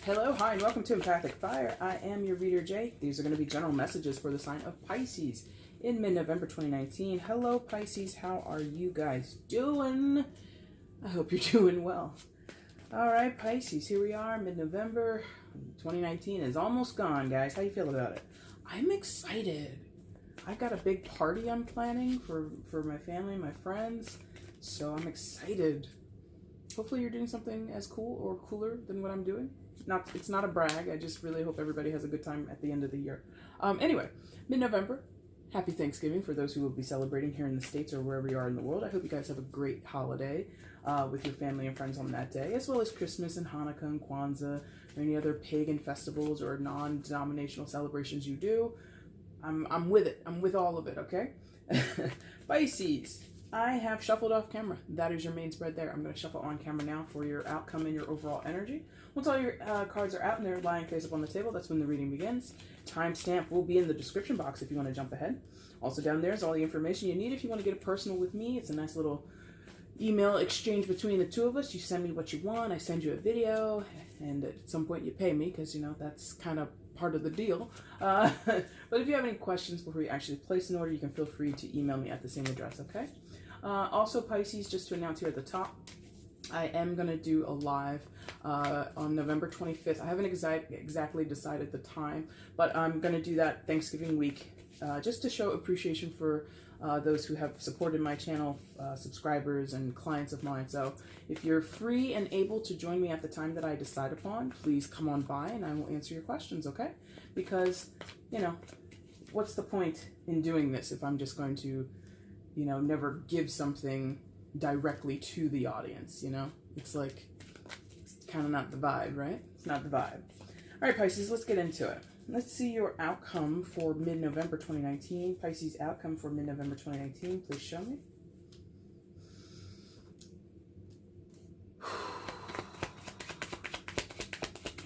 Hello, hi, and welcome to Empathic Fire. I am your reader, Jay. These are going to be general messages for the sign of Pisces in mid-November 2019. Hello, Pisces. How are you guys doing? I hope you're doing well. All right, Pisces, here we are, mid-November 2019 is almost gone, guys. How you feel about it? I'm excited. I've got a big party I'm planning for my family, my friends, so I'm excited. Hopefully you're doing something as cool or cooler than what I'm doing. It's not a brag. I just really hope everybody has a good time at the end of the year. Anyway, mid-November. Happy Thanksgiving for those who will be celebrating here in the States or wherever you are in the world. I hope you guys have a great holiday with your family and friends on that day, as well as Christmas and Hanukkah and Kwanzaa or any other pagan festivals or non-denominational celebrations you do. I'm with it. I'm with all of it, okay? Pisces. I have shuffled off camera. That is your main spread there. I'm going to shuffle on camera now for your outcome and your overall energy. Once all your cards are out and they're lying face up on the table, that's when the reading begins. Timestamp will be in the description box if you want to jump ahead. Also down there is all the information you need if you want to get a personal with me. It's a nice little email exchange between the two of us. You send me what you want, I send you a video, and at some point you pay me because, you know, that's kind of part of the deal. But if you have any questions before you actually place an order, you can feel free to email me at the same address, okay? Also, Pisces, just to announce here at the top, I am going to do a live on November 25th. I haven't exactly decided the time, but I'm going to do that Thanksgiving week just to show appreciation for those who have supported my channel, subscribers and clients of mine. So if you're free and able to join me at the time that I decide upon, please come on by and I will answer your questions, okay? Because, you know, what's the point in doing this if I'm just going to, you know, never give something directly to the audience, you know? It's like, it's kind of not the vibe, right? It's not the vibe. All right, Pisces, let's get into it. Let's see your outcome for mid-November 2019. Pisces outcome for mid-November 2019. Please show me.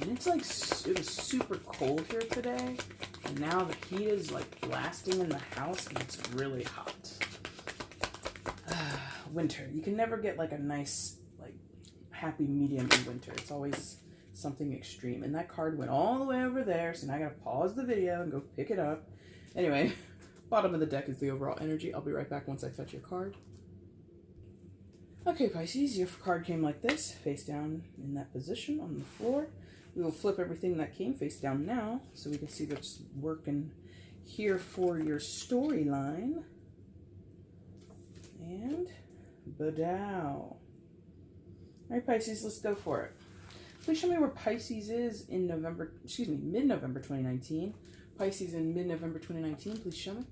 And it's like, it was super cold here today. And now the heat is like blasting in the house and it's really hot. Winter. You can never get like a nice, like, happy medium in winter. It's always something extreme. And that card went all the way over there, so now I gotta pause the video and go pick it up. Anyway, bottom of the deck is the overall energy. I'll be right back once I fetch your card. Okay, Pisces, your card came like this, face down in that position on the floor. We will flip everything that came face down now, so we can see what's working here for your storyline. And Badow. All right, Pisces, let's go for it. Please show me where Pisces is in mid-November 2019. Pisces in mid-November 2019, please show me.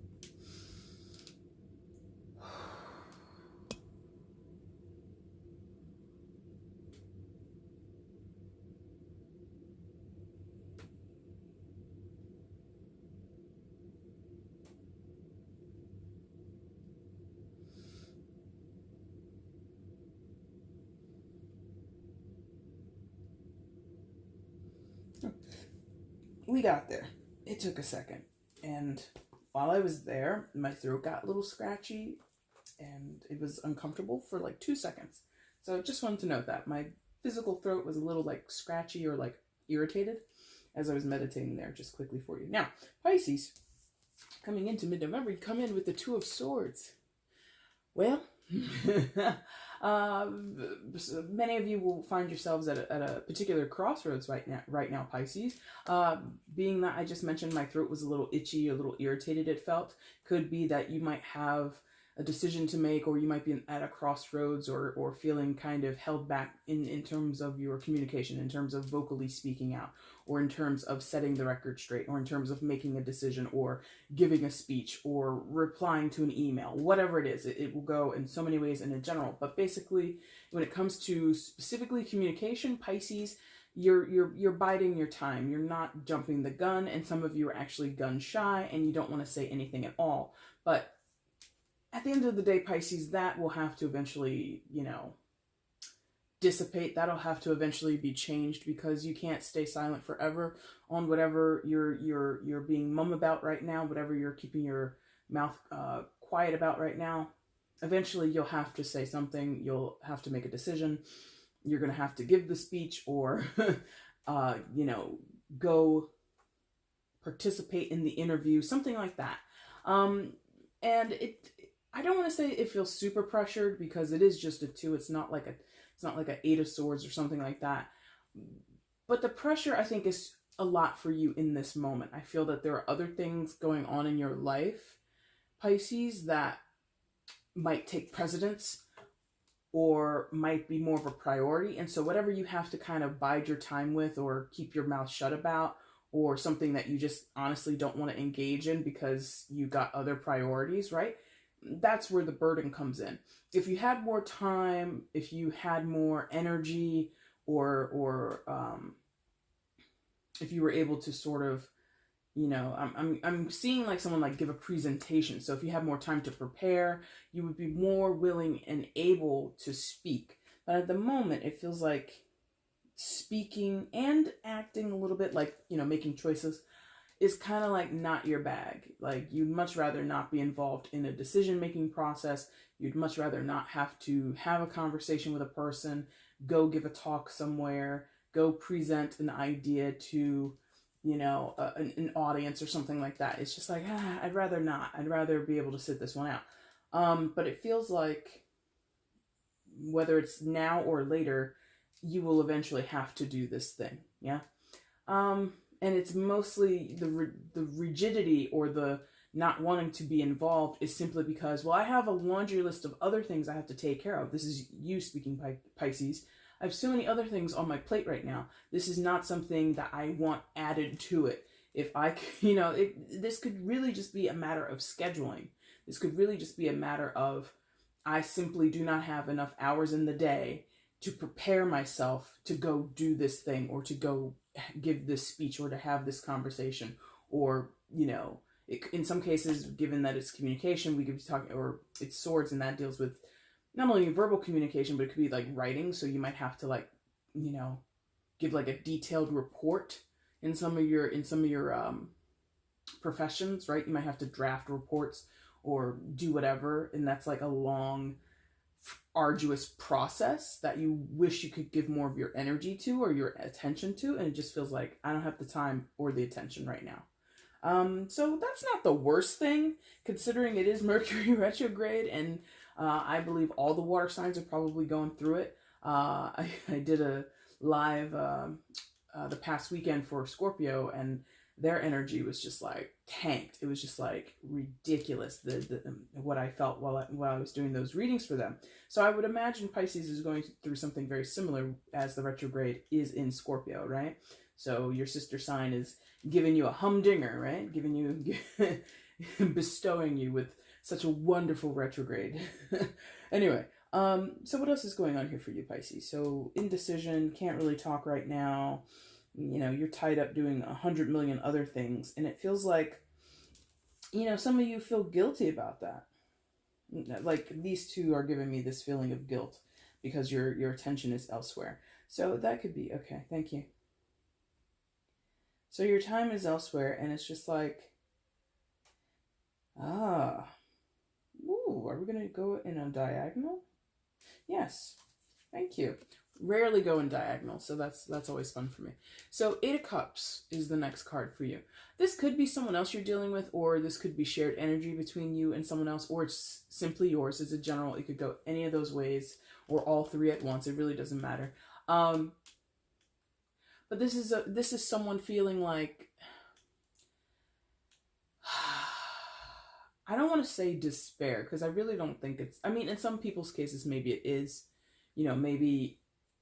We got there. It took a second. And while I was there, my throat got a little scratchy and it was uncomfortable for like 2 seconds. So just wanted to note that. My physical throat was a little like scratchy or like irritated as I was meditating there, just quickly for you. Now, Pisces, coming into mid-November, you come in with the Two of Swords. Well, many of you will find yourselves at a particular crossroads right now, Pisces. Being that I just mentioned my throat was a little itchy, a little irritated it felt, could be that you might have a decision to make, or you might be at a crossroads or feeling kind of held back in terms of your communication, in terms of vocally speaking out, or in terms of setting the record straight, or in terms of making a decision, or giving a speech, or replying to an email, whatever it is. It will go in so many ways and in general. But basically, when it comes to specifically communication, Pisces, you're biding your time. You're not jumping the gun, and some of you are actually gun shy and you don't want to say anything at all. But at the end of the day, Pisces, that will have to eventually, you know, dissipate. That'll have to eventually be changed, because you can't stay silent forever on whatever you're being mum about right now, whatever you're keeping your mouth quiet about right now. Eventually, you'll have to say something. You'll have to make a decision. You're going to have to give the speech or you know, go participate in the interview, something like that. And I don't want to say it feels super pressured, because it is just a 2. It's not like a 8 of Swords or something like that. But the pressure, I think, is a lot for you in this moment. I feel that there are other things going on in your life, Pisces, that might take precedence or might be more of a priority. And so whatever you have to kind of bide your time with or keep your mouth shut about, or something that you just honestly don't want to engage in because you got other priorities, right? That's where the burden comes in. If you had more time, if you had more energy, or if you were able to sort of, you know, I'm seeing like someone like give a presentation. So if you have more time to prepare, you would be more willing and able to speak. But at the moment, it feels like speaking and acting a little bit, like, you know, making choices, is kind of like not your bag. Like, you'd much rather not be involved in a decision-making process. You'd much rather not have to have a conversation with a person, go give a talk somewhere, go present an idea to, you know, an audience or something like that. It's just like, I'd rather not. I'd rather be able to sit this one out. But it feels like whether it's now or later, you will eventually have to do this thing. Yeah. And it's mostly the rigidity or the not wanting to be involved is simply because, well, I have a laundry list of other things I have to take care of. This is you speaking, Pisces. I have so many other things on my plate right now. This is not something that I want added to it. If I, you know, this could really just be a matter of scheduling. This could really just be a matter of, I simply do not have enough hours in the day to prepare myself to go do this thing, or to go give this speech, or to have this conversation, or, you know, in some cases, given that it's communication, we could be talking, or it's Swords, and that deals with not only verbal communication, but it could be like writing. So you might have to, like, you know, give like a detailed report in some of your professions, right? You might have to draft reports or do whatever, and that's like a long, arduous process that you wish you could give more of your energy to or your attention to, and it just feels like I don't have the time or the attention right now. So that's not the worst thing, considering it is Mercury retrograde, and I believe all the water signs are probably going through it. I did a live the past weekend for Scorpio, and their energy was just like tanked. It was just like ridiculous, the what I felt while I was doing those readings for them. So I would imagine Pisces is going through something very similar, as the retrograde is in Scorpio, right? So your sister sign is giving you a humdinger, right? Giving you, bestowing you with such a wonderful retrograde. Anyway, so what else is going on here for you, Pisces? So indecision, can't really talk right now. You know, you're tied up doing 100 million other things, and it feels like, you know, some of you feel guilty about that. Like, these two are giving me this feeling of guilt because your attention is elsewhere. So that could be, okay, thank you. So your time is elsewhere, and it's just like, ooh, are we going to go in a diagonal? Yes, thank you. Rarely go in diagonal, so that's always fun for me. So 8 of Cups is the next card for you. This could be someone else you're dealing with, or this could be shared energy between you and someone else, or it's simply yours. It's a general. It could go any of those ways, or all three at once. It really doesn't matter. But this is someone feeling like, I don't want to say despair, because I really don't think it's, I mean, in some people's cases, maybe it is, you know, maybe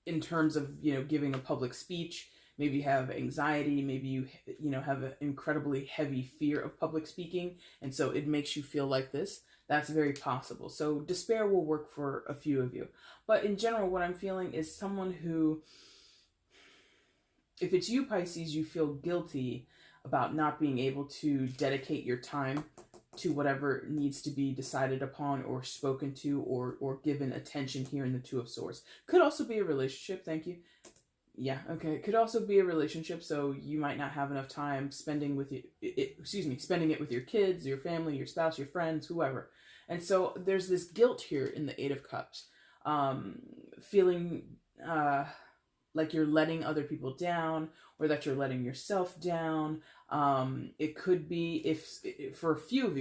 in terms of, you know, giving a public speech, maybe you have anxiety, maybe you know, have an incredibly heavy fear of public speaking, and so it makes you feel like this. That's very possible. So despair will work for a few of you. But in general, what I'm feeling is someone who, if it's you, Pisces, you feel guilty about not being able to dedicate your time to whatever needs to be decided upon or spoken to or given attention here in the Two of Swords. Could also be a relationship, thank you. Yeah, okay. It could also be a relationship, so you might not have enough time spending it with your kids, your family, your spouse, your friends, whoever. And so there's this guilt here in the 8 of Cups. Feeling like you're letting other people down, or that you're letting yourself down. It could be, if for a few of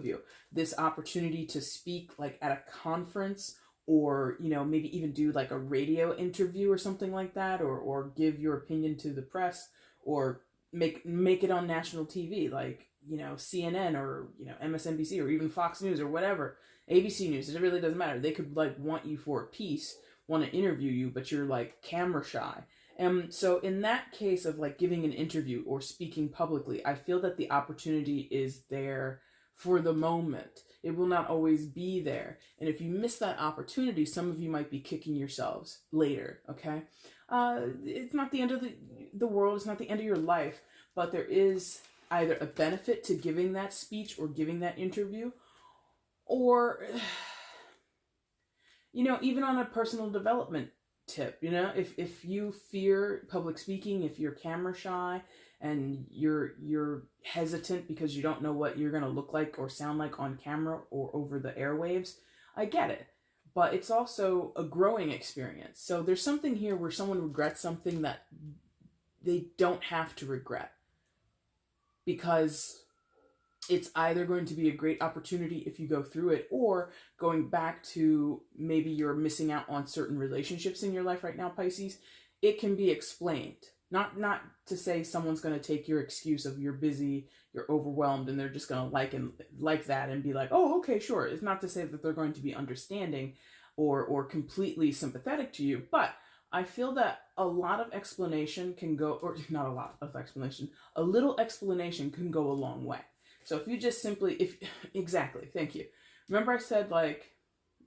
you, this opportunity to speak like at a conference, or, you know, maybe even do like a radio interview or something like that, or give your opinion to the press, or make it on national TV, like, you know, CNN, or, you know, MSNBC, or even Fox News, or whatever, ABC News. It really doesn't matter. They could like want you for a piece, want to interview you, but you're like camera shy. And so in that case of like giving an interview or speaking publicly, I feel that the opportunity is there for the moment. It will not always be there. And if you miss that opportunity, some of you might be kicking yourselves later, okay? It's not the end of the world. It's not the end of your life. But there is either a benefit to giving that speech or giving that interview, or, you know, even on a personal development tip, you know, if you fear public speaking, if you're camera shy, and you're hesitant because you don't know what you're going to look like or sound like on camera or over the airwaves, I get it. But it's also a growing experience. So there's something here where someone regrets something that they don't have to regret, because it's either going to be a great opportunity if you go through it, or going back to maybe you're missing out on certain relationships in your life right now, Pisces. It can be explained. Not to say someone's going to take your excuse of you're busy, you're overwhelmed, and they're just going to like that and be like, oh, okay, sure. It's not to say that they're going to be understanding or completely sympathetic to you, but I feel that a lot of explanation can go, or not a lot of explanation, a little explanation can go a long way. So if you just simply, exactly, thank you. Remember I said, like,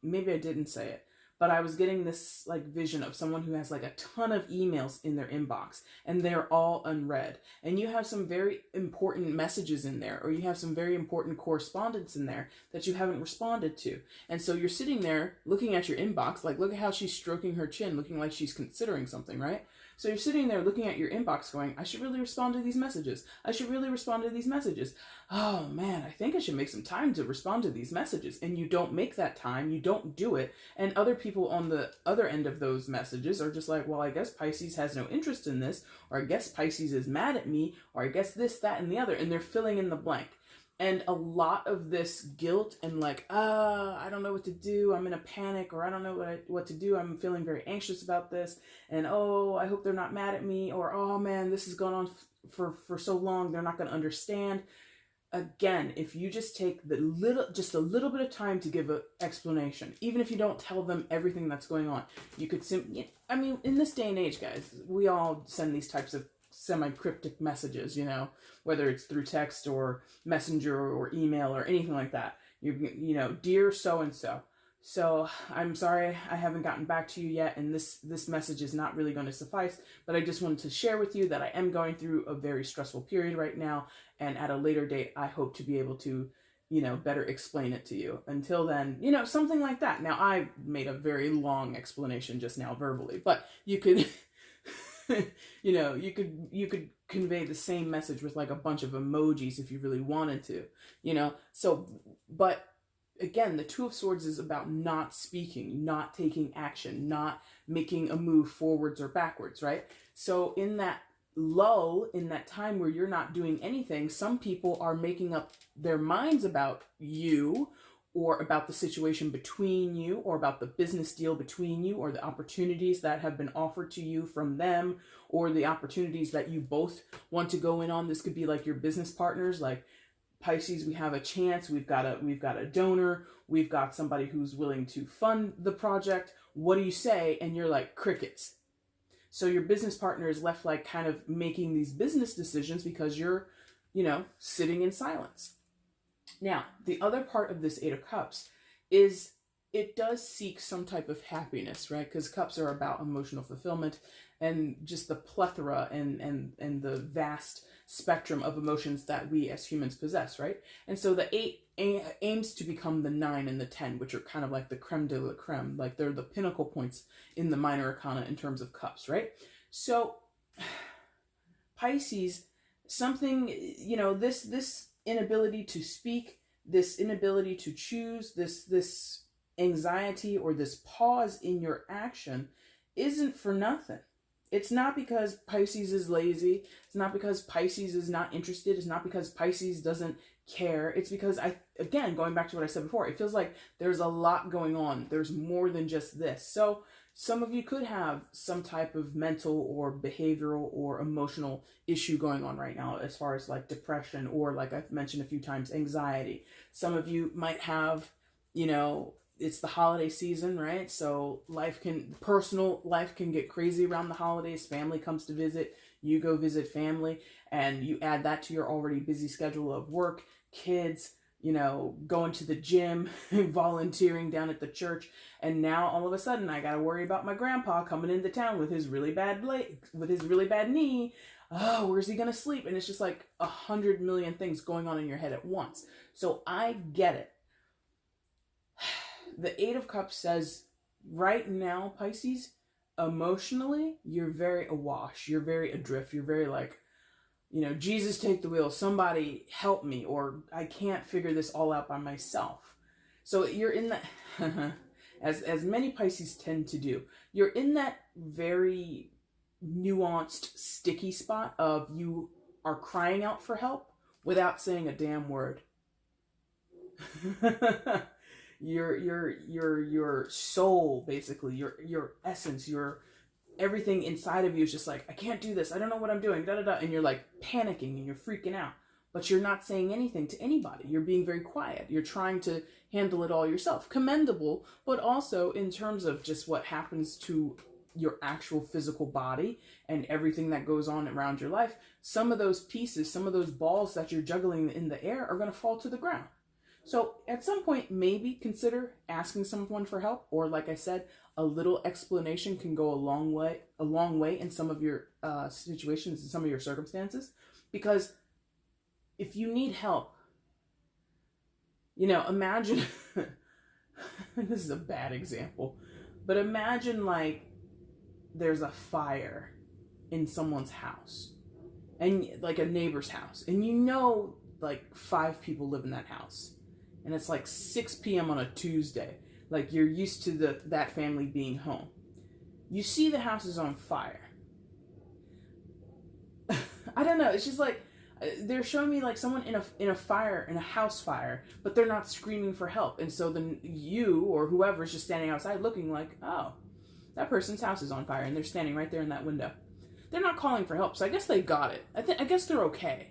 maybe I didn't say it, but I was getting this like vision of someone who has like a ton of emails in their inbox and they're all unread. And you have some very important messages in there, or you have some very important correspondence in there that you haven't responded to. And so you're sitting there looking at your inbox, like, look at how she's stroking her chin, looking like she's considering something, right? So you're sitting there looking at your inbox going, I should really respond to these messages. I should really respond to these messages. Oh man, I think I should make some time to respond to these messages. And you don't make that time, you don't do it. And other people on the other end of those messages are just like, well, I guess Pisces has no interest in this, or I guess Pisces is mad at me, or I guess this, that, and the other. And they're filling in the blank. And a lot of this guilt and like, I don't know what to do, I'm in a panic, or I don't know what to do, I'm feeling very anxious about this, and oh, I hope they're not mad at me, or oh man, this has gone on for so long, they're not going to understand. Again, if you just take just a little bit of time to give an explanation, even if you don't tell them everything that's going on, you could I mean, in this day and age, guys, we all send these types of semi-cryptic messages, you know, whether it's through text or messenger or email or anything like that. You know, dear so-and-so. So I'm sorry I haven't gotten back to you yet, and this message is not really going to suffice, but I just wanted to share with you that I am going through a very stressful period right now, and at a later date, I hope to be able to, you know, better explain it to you. Until then, you know, something like that. Now, I made a very long explanation just now verbally, but you could... you know, you could convey the same message with like a bunch of emojis if you really wanted to, you know. So, but again, the Two of Swords is about not speaking, not taking action, not making a move forwards or backwards, right? So in that lull, in that time where you're not doing anything, some people are making up their minds about you, or about the situation between you, or about the business deal between you, or the opportunities that have been offered to you from them, or the opportunities that you both want to go in on. This could be like your business partners, like Pisces, we have a chance, we've got a donor, we've got somebody who's willing to fund the project. What do you say? And you're like, crickets. So your business partner is left like kind of making these business decisions because you're, you know, sitting in silence. Now, the other part of this Eight of Cups is it does seek some type of happiness, right? Because cups are about emotional fulfillment and just the plethora and the vast spectrum of emotions that we as humans possess, right? And so the 8 aims to become the 9 and the 10, which are kind of like the creme de la creme, like they're the pinnacle points in the minor arcana in terms of cups, right? So Pisces, something, you know, this inability to speak, this inability to choose, this anxiety or this pause in your action isn't for nothing. It's not because Pisces is lazy. It's not because Pisces is not interested. It's not because Pisces doesn't care. It's because, again, going back to what I said before, it feels like there's a lot going on. There's more than just this. So some of you could have some type of mental or behavioral or emotional issue going on right now, as far as like depression or, like I've mentioned a few times, anxiety. Some of you might have, it's the holiday season, right? So personal life can get crazy around the holidays. Family comes to visit, you go visit family, and you add that to your already busy schedule of work, kids, going to the gym, volunteering down at the church. And now all of a sudden I got to worry about my grandpa coming into town with his really bad knee. Oh, where's he going to sleep? And it's just like 100 million things going on in your head at once. So I get it. The Eight of Cups says right now, Pisces, emotionally, you're very awash. You're very adrift. You're very like, Jesus, take the wheel. Somebody help me, or I can't figure this all out by myself. So you're in that, as many Pisces tend to do, you're in that very nuanced, sticky spot of you are crying out for help without saying a damn word. Your soul, basically, your essence, your everything inside of you is just like, I can't do this. I don't know what I'm doing. And you're like panicking and you're freaking out, but you're not saying anything to anybody. You're being very quiet. You're trying to handle it all yourself. Commendable, but also in terms of just what happens to your actual physical body and everything that goes on around your life. Some of those pieces, some of those balls that you're juggling in the air are going to fall to the ground. So at some point, maybe consider asking someone for help, or like I said, a little explanation can go a long way in some of your situations and some of your circumstances. Because if you need help, imagine, this is a bad example, but imagine like there's a fire in someone's house, and like a neighbor's house, and like 5 people live in that house. And it's like 6 p.m. on a Tuesday. Like you're used to that family being home. You see the house is on fire. I don't know. It's just like they're showing me like someone in a house fire, but they're not screaming for help. And so then you or whoever's just standing outside looking like, oh, that person's house is on fire, and they're standing right there in that window. They're not calling for help. So I guess they got it. I guess they're okay.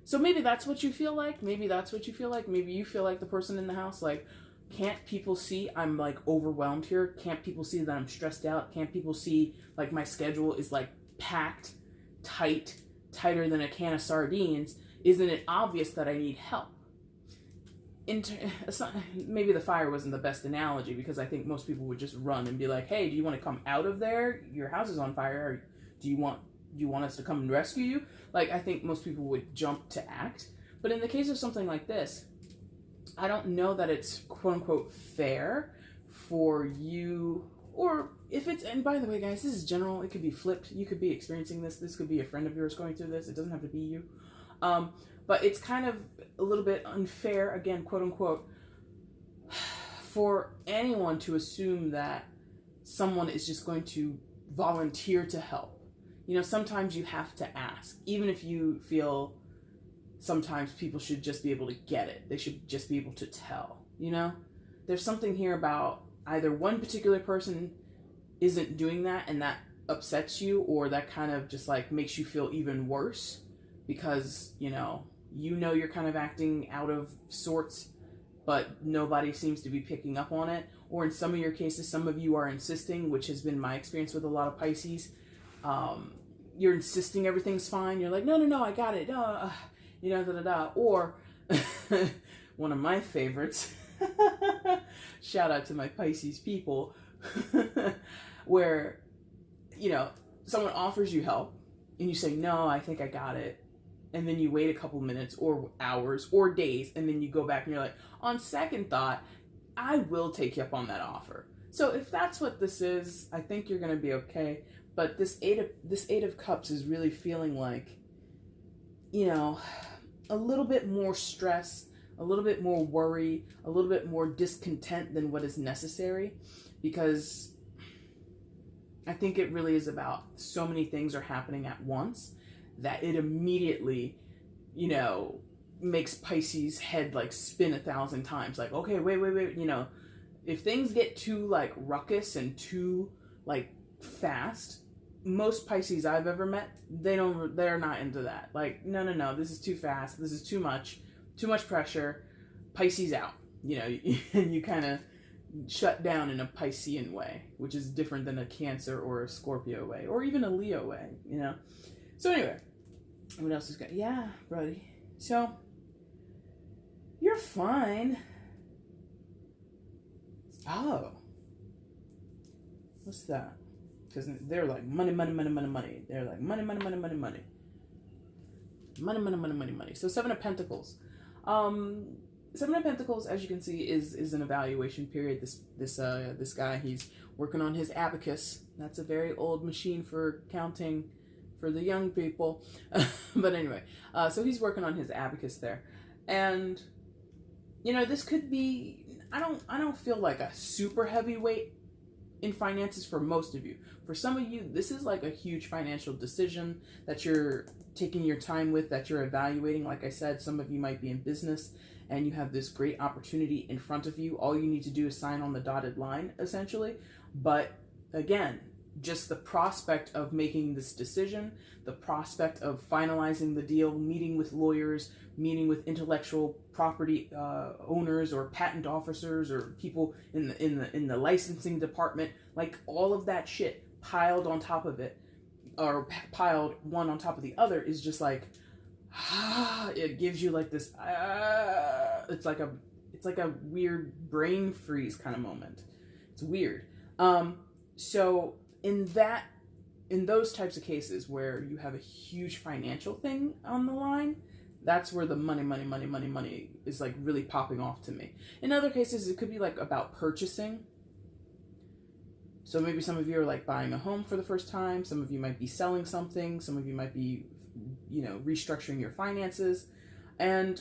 So maybe that's what you feel like. Maybe you feel like the person in the house, like, can't people see I'm like overwhelmed here? Can't people see that I'm stressed out? Can't people see like my schedule is like packed, tighter than a can of sardines? Isn't it obvious that I need help? Maybe the fire wasn't the best analogy, because I think most people would just run and be like, hey, do you want to come out of there? Your house is on fire. Or do you want us to come and rescue you? Like, I think most people would jump to act. But in the case of something like this, I don't know that it's quote unquote fair for you, or if it's, and by the way, guys, this is general. It could be flipped. You could be experiencing this. This could be a friend of yours going through this. It doesn't have to be you. But it's kind of a little bit unfair, again, quote unquote, for anyone to assume that someone is just going to volunteer to help. Sometimes you have to ask, even if you feel sometimes people should just be able to get it. They should just be able to tell, There's something here about either one particular person isn't doing that and that upsets you, or that kind of just like makes you feel even worse because, you're kind of acting out of sorts, but nobody seems to be picking up on it. Or in some of your cases, some of you are insisting, which has been my experience with a lot of Pisces. You're insisting everything's fine. You're like, no, I got it. Or one of my favorites, shout out to my Pisces people, where, someone offers you help and you say, no, I think I got it. And then you wait a couple minutes or hours or days, and then you go back and you're like, on second thought, I will take you up on that offer. So if that's what this is, I think you're going to be okay. But this eight of cups is really feeling like, a little bit more stress, a little bit more worry, a little bit more discontent than what is necessary. Because I think it really is about so many things are happening at once that it immediately, you know, makes Pisces' head like spin 1,000 times. Like, okay, wait, you know, if things get too like ruckus and too like fast, most Pisces I've ever met, they're not into that. Like, no, this is too fast, this is too much pressure, Pisces out, you know. And you kind of shut down in a Piscean way, which is different than a Cancer or a Scorpio way, or even a Leo way, you know. So anyway, what else is good? Yeah, buddy. So you're fine. Oh, what's that? Because they're like money. They're like money. So Seven of Pentacles. Seven of Pentacles, as you can see, is an evaluation period. This guy, he's working on his abacus. That's a very old machine for counting for the young people. But anyway, so he's working on his abacus there. And, you know, this could be, I don't feel like a super heavy weight in finances for most of you. For some of you, this is like a huge financial decision that you're taking your time with, that you're evaluating. Like I said, some of you might be in business and you have this great opportunity in front of you. All you need to do is sign on the dotted line, essentially. But again, just the prospect of making this decision, the prospect of finalizing the deal, meeting with lawyers, meeting with intellectual property owners or patent officers or people in the licensing department, like all of that shit piled on top of it, or piled one on top of the other, is just like, it gives you like this, it's like a weird brain freeze kind of moment. It's weird. So in those types of cases where you have a huge financial thing on the line, that's where the money is like really popping off to me. In other cases, it could be like about purchasing. So maybe some of you are like buying a home for the first time. Some of you might be selling something. Some of you might be, you know, restructuring your finances. And,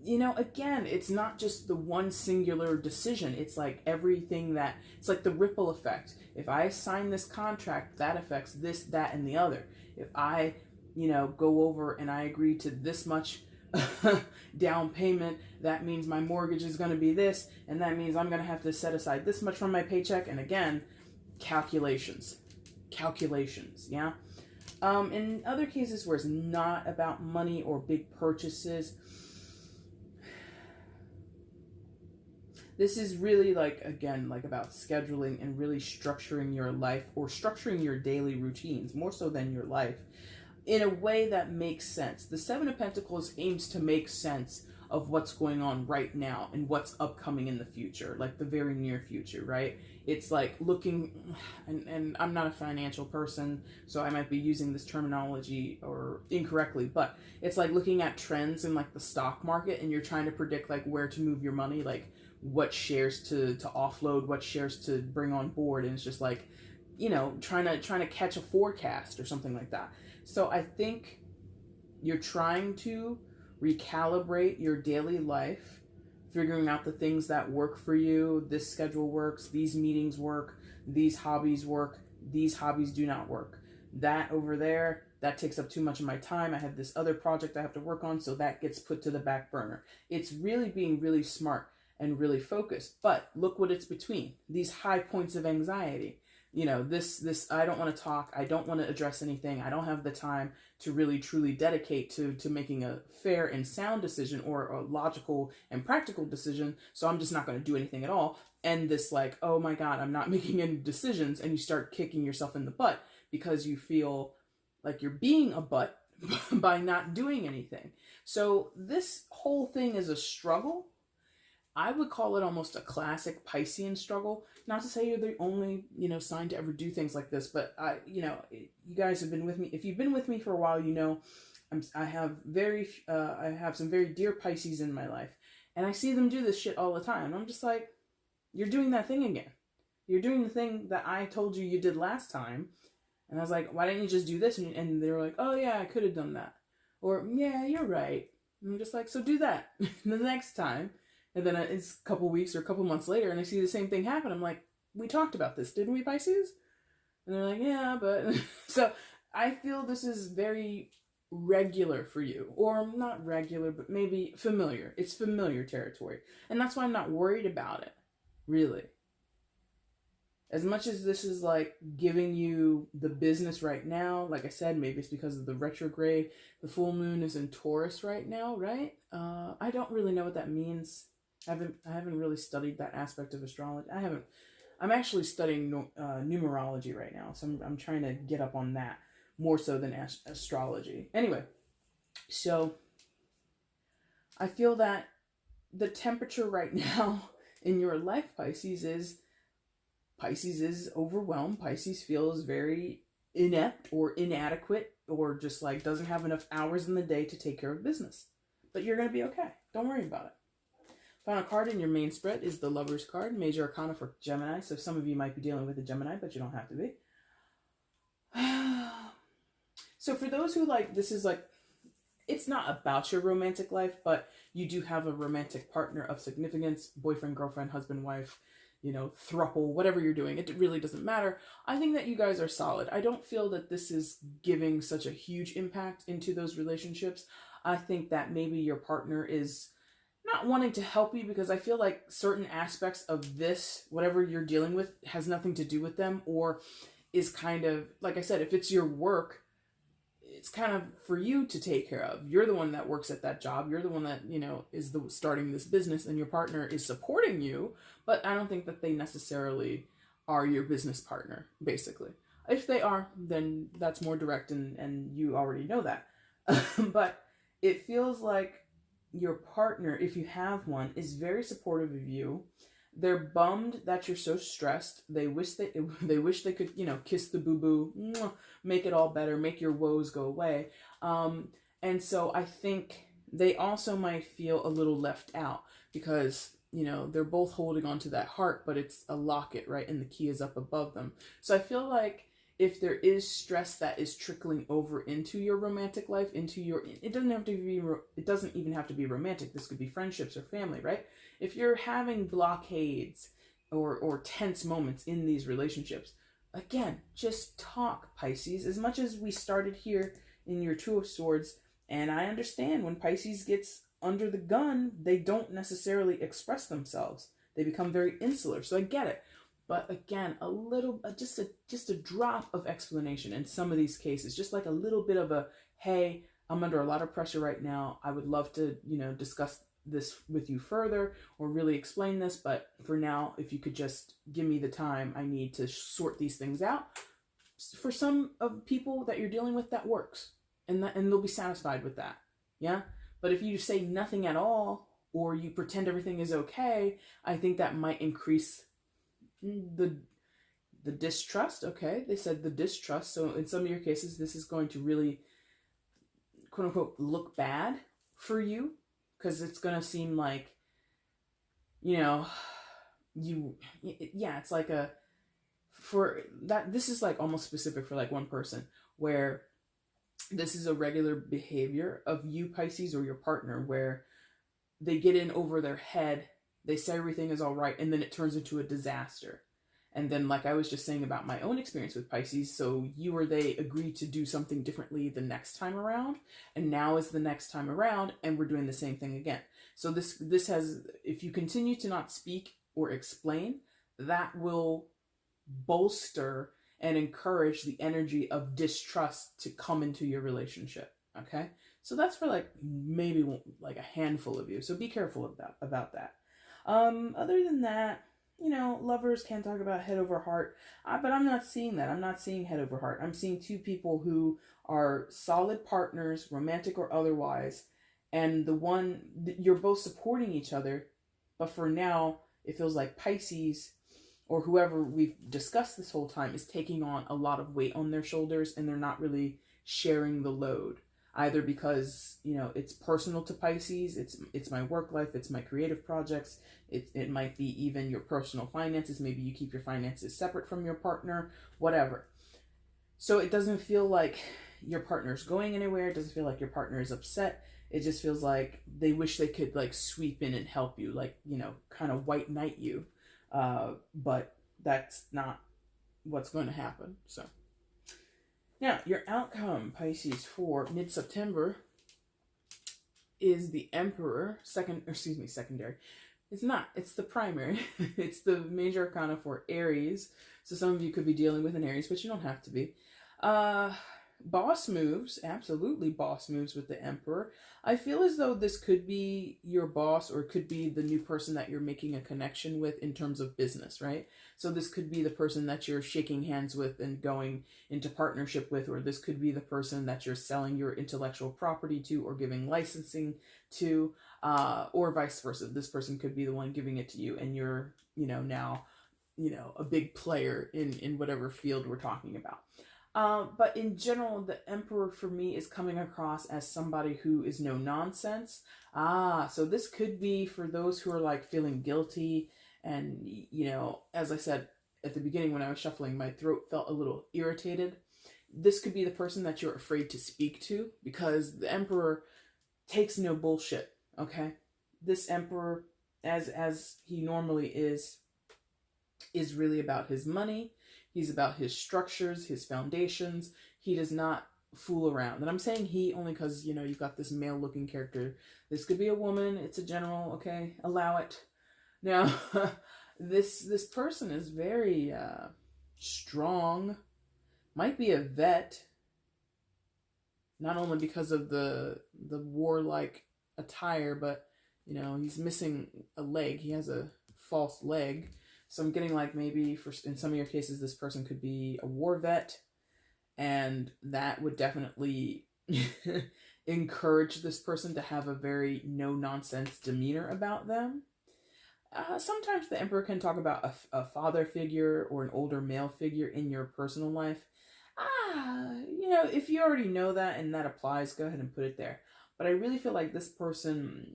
you know, again, it's not just the one singular decision. It's like everything it's like the ripple effect. If I sign this contract, that affects this, that, and the other. If I, you know, go over and I agree to this much down payment, that means my mortgage is going to be this, and that means I'm going to have to set aside this much from my paycheck. And again, calculations, yeah. In other cases where it's not about money or big purchases, this is really like, again, like about scheduling and really structuring your life, or structuring your daily routines more so than your life, in a way that makes sense. The Seven of Pentacles aims to make sense of what's going on right now and what's upcoming in the future, like the very near future, right? It's like looking, and I'm not a financial person, so I might be using this terminology or incorrectly, but it's like looking at trends in like the stock market, and you're trying to predict like where to move your money, like what shares to offload, what shares to bring on board, and it's just like, you know, trying to catch a forecast or something like that. So I think you're trying to recalibrate your daily life, figuring out the things that work for you. This schedule works, these meetings work, these hobbies work, these hobbies do not work. That over there, that takes up too much of my time. I have this other project I have to work on, so that gets put to the back burner. It's really being really smart and really focused. But look what it's between. These high points of anxiety. You know, this, I don't want to talk. I don't want to address anything. I don't have the time to really truly dedicate to making a fair and sound decision, or a logical and practical decision. So I'm just not going to do anything at all. And this like, oh my God, I'm not making any decisions. And you start kicking yourself in the butt because you feel like you're being a butt by not doing anything. So this whole thing is a struggle. I would call it almost a classic Piscean struggle. Not to say you're the only, you know, sign to ever do things like this, but you know, you guys have been with me. If you've been with me for a while, you know, I have some very dear Pisces in my life, and I see them do this shit all the time. I'm just like, you're doing that thing again. You're doing the thing that I told you did last time. And I was like, why didn't you just do this? And they were like, oh yeah, I could have done that. Or, yeah, you're right. And I'm just like, so do that the next time. And then it's a couple weeks or a couple months later, and I see the same thing happen. I'm like, we talked about this, didn't we, Pisces? And they're like, yeah, but so I feel this is very regular for you, or not regular, but maybe familiar. It's familiar territory. And that's why I'm not worried about it, really. As much as this is like giving you the business right now, like I said, maybe it's because of the retrograde. The full moon is in Taurus right now, right? I don't really know what that means. I haven't really studied that aspect of astrology. I'm actually studying numerology right now, so I'm trying to get up on that more so than astrology. Anyway, so I feel that the temperature right now in your life, Pisces is overwhelmed. Pisces feels very inept or inadequate, or just like doesn't have enough hours in the day to take care of business. But you're going to be okay. Don't worry about it. Final card in your main spread is the Lover's card, Major Arcana for Gemini. So some of you might be dealing with a Gemini, but you don't have to be. So for those who this is it's not about your romantic life, but you do have a romantic partner of significance, boyfriend, girlfriend, husband, wife, throuple, whatever you're doing. It really doesn't matter. I think that you guys are solid. I don't feel that this is giving such a huge impact into those relationships. I think that maybe your partner is not wanting to help you, because I feel like certain aspects of this, whatever you're dealing with, has nothing to do with them, or is kind of, like I said, if it's your work, it's kind of for you to take care of. You're the one that works at that job. You're the one that, is starting this business, and your partner is supporting you, but I don't think that they necessarily are your business partner, basically. If they are, then that's more direct, and you already know that. But it feels like your partner, if you have one, is very supportive of you. They're bummed that you're so stressed. They wish they could, kiss the boo-boo, make it all better, make your woes go away. And so I think they also might feel a little left out, because, they're both holding on to that heart, but it's a locket, right? And the key is up above them. So I feel like if there is stress that is trickling over into your romantic life, it doesn't even have to be romantic. This could be friendships or family, right? If you're having blockades or tense moments in these relationships, again, just talk, Pisces. As much as we started here in your Two of Swords, and I understand when Pisces gets under the gun, they don't necessarily express themselves. They become very insular. So I get it. But again, a little, just a drop of explanation in some of these cases, just like a little bit of a, hey, I'm under a lot of pressure right now. I would love to, discuss this with you further, or really explain this. But for now, if you could just give me the time I need to sort these things out. For some of people that you're dealing with, that works, and they'll be satisfied with that. Yeah. But if you say nothing at all, or you pretend everything is okay, I think that might increase the distrust. Okay, they said the distrust. So in some of your cases, this is going to really, quote unquote, look bad for you, because it's going to seem like, it's like this is like almost specific for like one person, where this is a regular behavior of you, Pisces, or your partner, where they get in over their head. They say everything is all right, and then it turns into a disaster. And then, like I was just saying about my own experience with Pisces, so you or they agreed to do something differently the next time around, and now is the next time around, and we're doing the same thing again. So this has, if you continue to not speak or explain, that will bolster and encourage the energy of distrust to come into your relationship. Okay? So that's for maybe a handful of you. So be careful about that. Other than that, lovers can talk about head over heart, but I'm not seeing that. I'm not seeing head over heart. I'm seeing two people who are solid partners, romantic or otherwise, and you're both supporting each other, but for now, it feels like Pisces, or whoever we've discussed this whole time, is taking on a lot of weight on their shoulders, and they're not really sharing the load. Either because, it's personal to Pisces, it's my work life, it's my creative projects, it might be even your personal finances. Maybe you keep your finances separate from your partner, whatever. So it doesn't feel like your partner's going anywhere. It doesn't feel like your partner is upset. It just feels like they wish they could sweep in and help you, kind of white knight you. But that's not what's going to happen. So now your outcome, Pisces, for mid-September is the Emperor, secondary. It's not, it's the primary. It's the major arcana for Aries. So some of you could be dealing with an Aries, but you don't have to be. Boss moves, absolutely boss moves with the Emperor. I feel as though this could be your boss, or it could be the new person that you're making a connection with in terms of business, right? So this could be the person that you're shaking hands with and going into partnership with, or this could be the person that you're selling your intellectual property to or giving licensing to, or vice versa. This person could be the one giving it to you, and you're, now, a big player in whatever field we're talking about. But in general, the Emperor for me is coming across as somebody who is no nonsense. So this could be for those who are like feeling guilty. And, as I said at the beginning when I was shuffling, my throat felt a little irritated. This could be the person that you're afraid to speak to, because the Emperor takes no bullshit, okay? This Emperor, as he normally is really about his money. He's about his structures, his foundations. He does not fool around. And I'm saying he only because, you've got this male-looking character. This could be a woman. It's a general, okay? Allow it. Now, this person is very strong. Might be a vet. Not only because of the warlike attire, but, he's missing a leg. He has a false leg. So I'm getting like maybe in some of your cases, this person could be a war vet, and that would definitely encourage this person to have a very no-nonsense demeanor about them. Sometimes the Emperor can talk about a father figure or an older male figure in your personal life. If you already know that and that applies, go ahead and put it there. But I really feel like this person,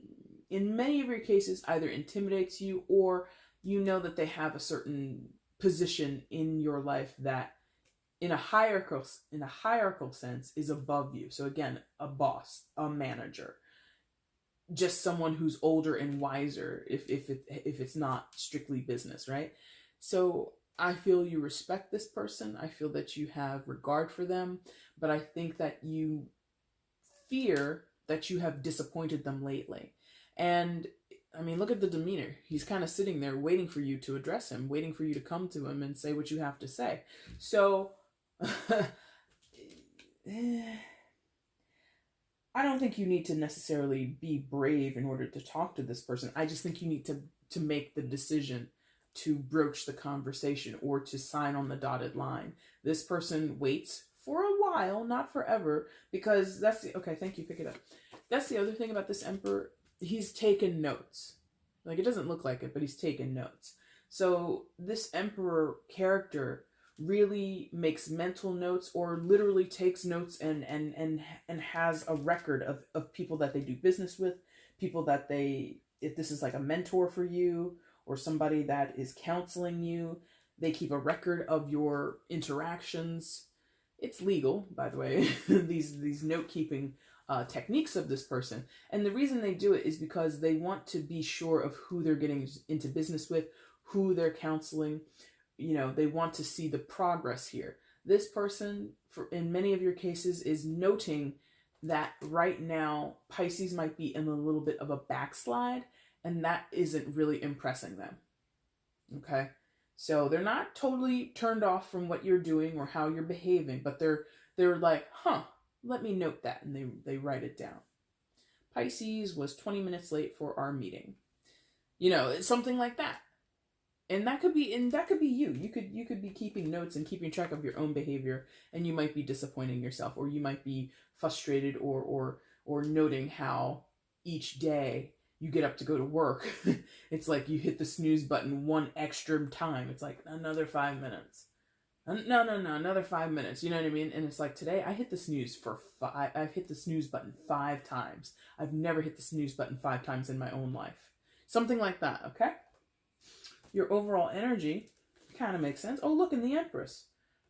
in many of your cases, either intimidates you, or that they have a certain position in your life that in a hierarchical sense is above you. So again, a boss, a manager, just someone who's older and wiser if it's not strictly business, right? So I feel you respect this person. I feel that you have regard for them, but I think that you fear that you have disappointed them lately. And I mean, look at the demeanor. He's kind of sitting there waiting for you to address him, waiting for you to come to him and say what you have to say. So, I don't think you need to necessarily be brave in order to talk to this person. I just think you need to make the decision to broach the conversation or to sign on the dotted line. This person waits for a while, not forever, because okay, thank you, pick it up. That's the other thing about this Emperor. He's taken notes. Like, it doesn't look like it, but he's taken notes. So this Emperor character really makes mental notes, or literally takes notes and has a record of people that they do business with, people that if this is like a mentor for you or somebody that is counseling you, they keep a record of your interactions. It's legal, by the way, these note-keeping techniques of this person. And the reason they do it is because they want to be sure of who they're getting into business with, who they're counseling. They want to see the progress here. This person, in many of your cases, is noting that right now Pisces might be in a little bit of a backslide, and that isn't really impressing them. Okay? So they're not totally turned off from what you're doing or how you're behaving, but they're like, let me note that, and they write it down. Pisces was 20 minutes late for our meeting. It's something like that. And that could be you. You could be keeping notes and keeping track of your own behavior, and you might be disappointing yourself, or you might be frustrated or noting how each day you get up to go to work. It's like you hit the snooze button one extra time. It's like another 5 minutes. No, another 5 minutes. You know what I mean? And it's like, today I hit the snooze I've hit the snooze button 5 times. I've never hit the snooze button 5 times in my own life. Something like that, okay? Your overall energy kind of makes sense. Oh, look, in the Empress.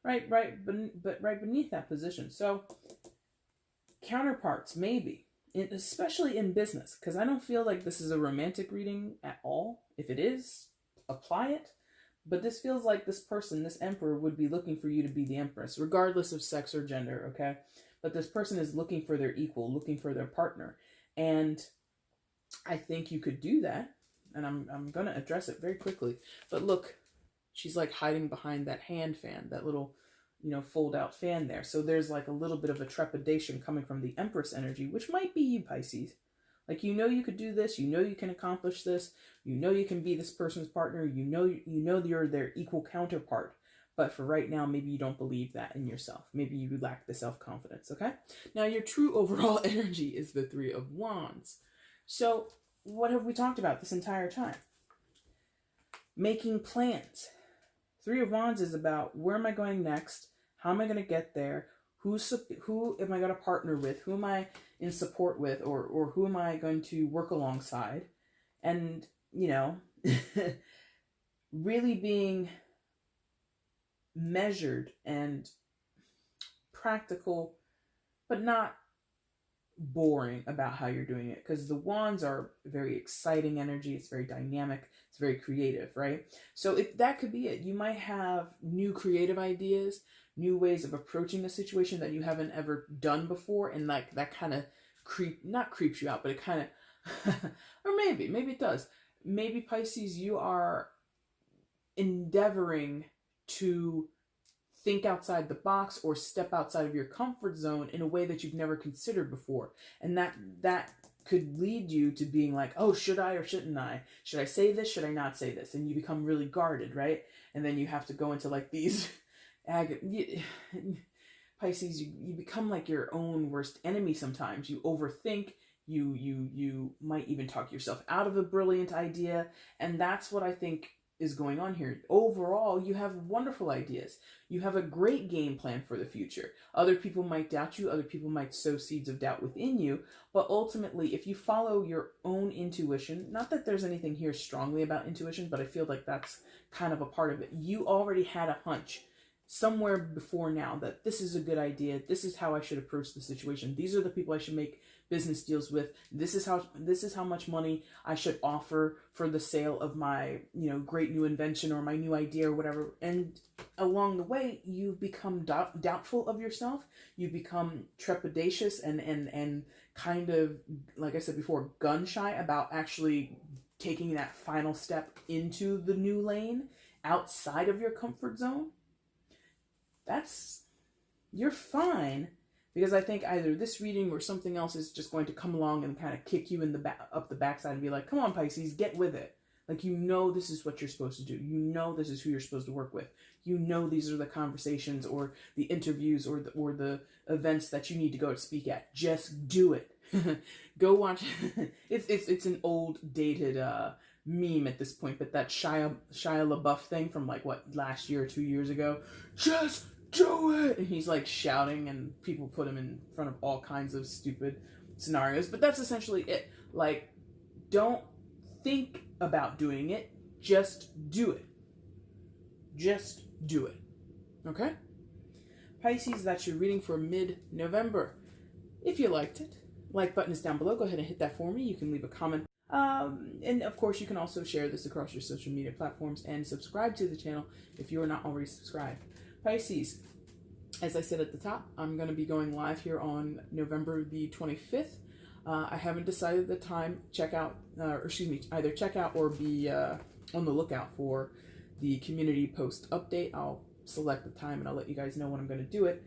Right beneath that position. So, counterparts, maybe. Especially in business. Because I don't feel like this is a romantic reading at all. If it is, apply it. But this feels like this person, this emperor, would be looking for you to be the empress, regardless of sex or gender, okay? But this person is looking for their equal, looking for their partner. And I think you could do that. And I'm going to address it very quickly. But look, she's like hiding behind that hand fan, that little, fold out fan there. So there's like a little bit of a trepidation coming from the Empress energy, which might be you, Pisces. Like, you could do this, you can accomplish this, you can be this person's partner, you know you're their equal counterpart. But for right now, maybe you don't believe that in yourself. Maybe you lack the self-confidence, okay? Now, your true overall energy is the Three of Wands. So, what have we talked about this entire time? Making plans. Three of Wands is about, where am I going next? How am I going to get there? Who am I going to partner with? Who am I in support with? Or who am I going to work alongside? And, really being measured and practical, but not boring about how you're doing it, because the wands are very exciting energy. It's very dynamic. It's very creative, right? So that could be it. You might have new creative ideas, new ways of approaching a situation that you haven't ever done before, and like that kind of not creeps you out, but it kind of or maybe it does. Maybe, Pisces, you are endeavoring to think outside the box or step outside of your comfort zone in a way that you've never considered before. And that could lead you to being like, oh, should I or shouldn't I? Should I say this? Should I not say this? And you become really guarded, right? And then you have to go into like these Pisces, you become like your own worst enemy sometimes. You overthink, you might even talk yourself out of a brilliant idea. And that's what I think is going on here. Overall, you have wonderful ideas. You have a great game plan for the future. Other people might doubt you. Other people might sow seeds of doubt within you. But ultimately, if you follow your own intuition, not that there's anything here strongly about intuition, but I feel like that's kind of a part of it. You already had a hunch somewhere before now that this is a good idea. This is how I should approach the situation. These are the people I should make business deals with. This is how much money I should offer for the sale of my, great new invention or my new idea or whatever. And along the way, you become doubtful of yourself. You become trepidatious and kind of, like I said before, gun shy about actually taking that final step into the new lane outside of your comfort zone. You're fine. Because I think either this reading or something else is just going to come along and kind of kick you in the up the backside and be like, come on, Pisces, get with it. Like, this is what you're supposed to do. This is who you're supposed to work with. These are the conversations or the interviews or the events that you need to go to speak at. Just do it. Go watch. It's an old dated meme at this point, but that Shia LaBeouf thing from like last year or 2 years ago. Just do it! And he's like shouting, and people put him in front of all kinds of stupid scenarios. But that's essentially it. Like, don't think about doing it. Just do it. Just do it. Okay? Pisces, that's your reading for mid-November. If you liked it, like button is down below. Go ahead and hit that for me. You can leave a comment. And of course, you can also share this across your social media platforms and subscribe to the channel if you are not already subscribed. Pisces, as I said at the top, I'm going to be going live here on November the 25th. I haven't decided the time. Either check out or be on the lookout for the community post update. I'll select the time and I'll let you guys know when I'm going to do it.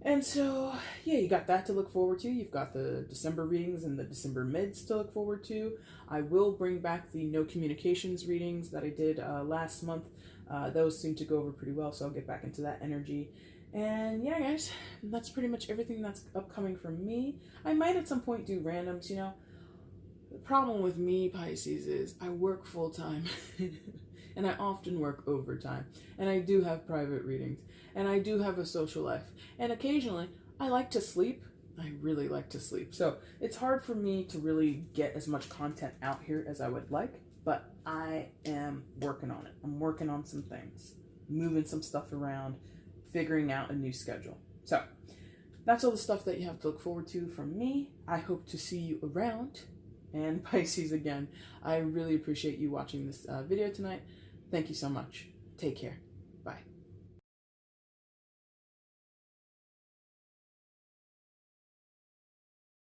And so, yeah, you got that to look forward to. You've got the December readings and the December mids to look forward to. I will bring back the no communications readings that I did last month. Those seem to go over pretty well, so I'll get back into that energy. And yeah, guys, that's pretty much everything that's upcoming from me. I might at some point do randoms, The problem with me, Pisces, is I work full-time. And I often work overtime. And I do have private readings. And I do have a social life. And occasionally, I like to sleep. I really like to sleep. So it's hard for me to really get as much content out here as I would like. But I am working on it. I'm working on some things. Moving some stuff around. Figuring out a new schedule. So that's all the stuff that you have to look forward to from me. I hope to see you around. And Pisces, again, I really appreciate you watching this video tonight. Thank you so much. Take care.